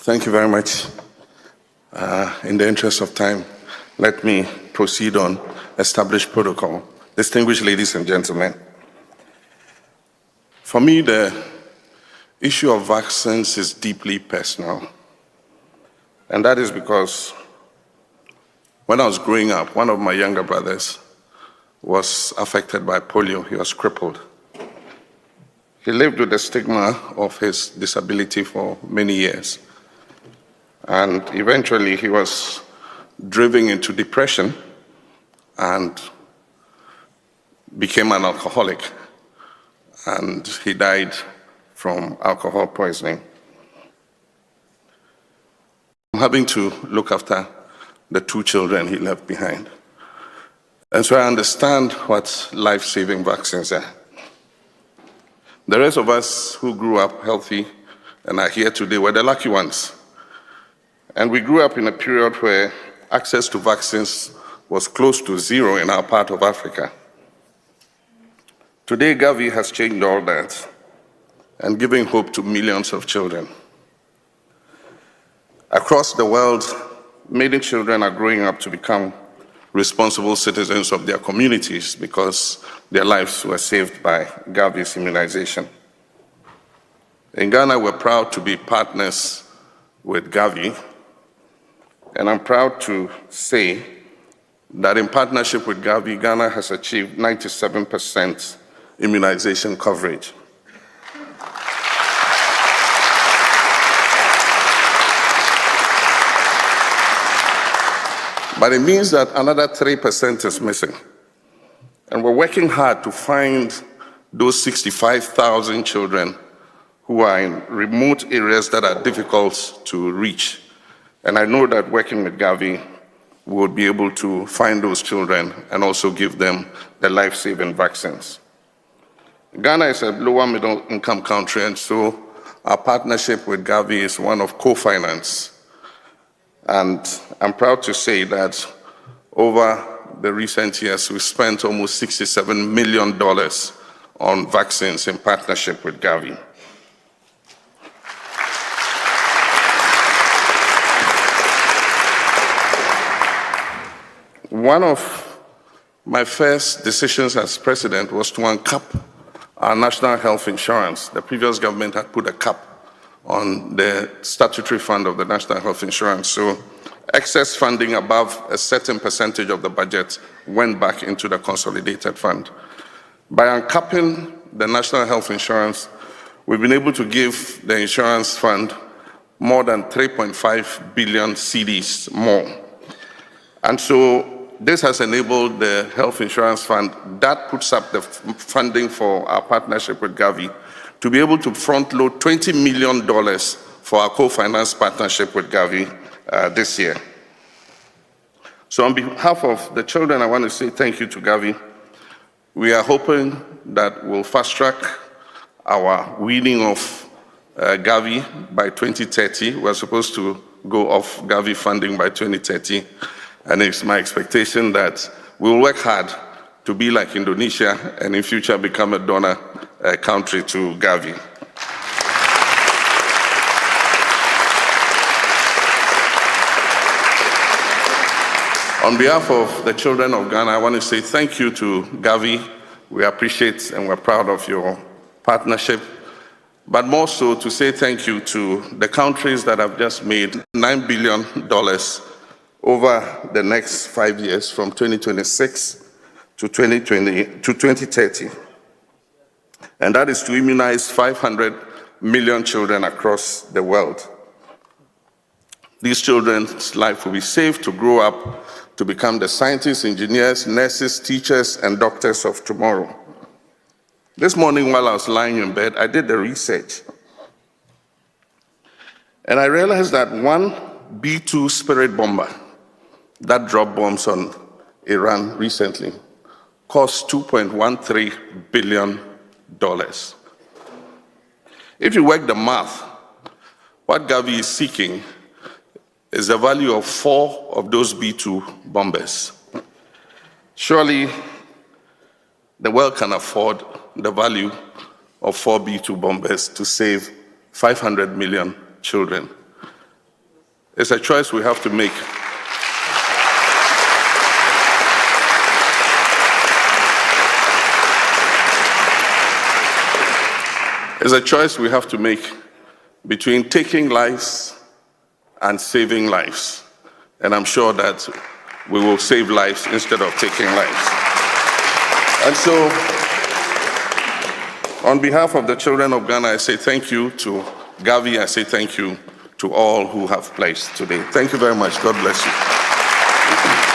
Thank you very much. In the interest of time, let me proceed on established protocol. Distinguished ladies and gentlemen, for me, the issue of vaccines is deeply personal. And that is because when I was growing up, one of my younger brothers was affected by polio. He was crippled. He lived with the stigma of his disability for many years. And eventually he was driven into depression and became an alcoholic. And he died from alcohol poisoning. I'm having to look after the 2 children he left behind. And so I understand what life-saving vaccines are. The rest of us who grew up healthy and are here today were the lucky ones. And we grew up in a period where access to vaccines was close to zero in our part of Africa. Today, Gavi has changed all that and giving hope to millions of children. Across the world, many children are growing up to become responsible citizens of their communities because their lives were saved by Gavi's immunization. In Ghana, we're proud to be partners with Gavi, and I'm proud to say that in partnership with Gavi, Ghana has achieved 97% immunization coverage. But it means that another 3% is missing. And we're working hard to find those 65,000 children who are in remote areas that are difficult to reach. And I know that working with Gavi, we will be able to find those children and also give them the life-saving vaccines. Ghana is a lower middle income country, and so our partnership with Gavi is one of co-finance. And I'm proud to say that over the recent years, we've spent almost $67 million on vaccines in partnership with Gavi. One of my first decisions as president was to uncap our national health insurance. The previous government had put a cap on the statutory fund of the national health insurance. So excess funding above a certain percentage of the budget went back into the consolidated fund. By uncapping the national health insurance, we've been able to give the insurance fund more than 3.5 billion cedis more. And so this has enabled the health insurance fund that puts up the funding for our partnership with Gavi to be able to front load $20 million for our co-finance partnership with Gavi this year. So on behalf of the children, I want to say thank you to Gavi. We are hoping that we'll fast track our weaning of Gavi by 2030. We're supposed to go off Gavi funding by 2030. And it's my expectation that we'll work hard to be like Indonesia and in future become a donor country to Gavi. On behalf of the children of Ghana, I want to say thank you to Gavi. We appreciate and we're proud of your partnership, but more so to say thank you to the countries that have just made $9 billion over the next 5 years from 2026 to 2030. And that is to immunize 500 million children across the world. These children's life will be safe to grow up to become the scientists, engineers, nurses, teachers, and doctors of tomorrow. This morning while I was lying in bed, I did the research. And I realized that one B-2 Spirit bomber that dropped bombs on Iran recently cost $2.13 billion. If you work the math, what Gavi is seeking is the value of 4 of those B-2 bombers. Surely the world can afford the value of 4 B-2 bombers to save 500 million children. It's a choice we have to make. It's a choice we have to make between taking lives and saving lives. And I'm sure that we will save lives instead of taking lives. And so, on behalf of the children of Ghana, I say thank you to Gavi. I say thank you to all who have pledged today. Thank you very much. God bless you.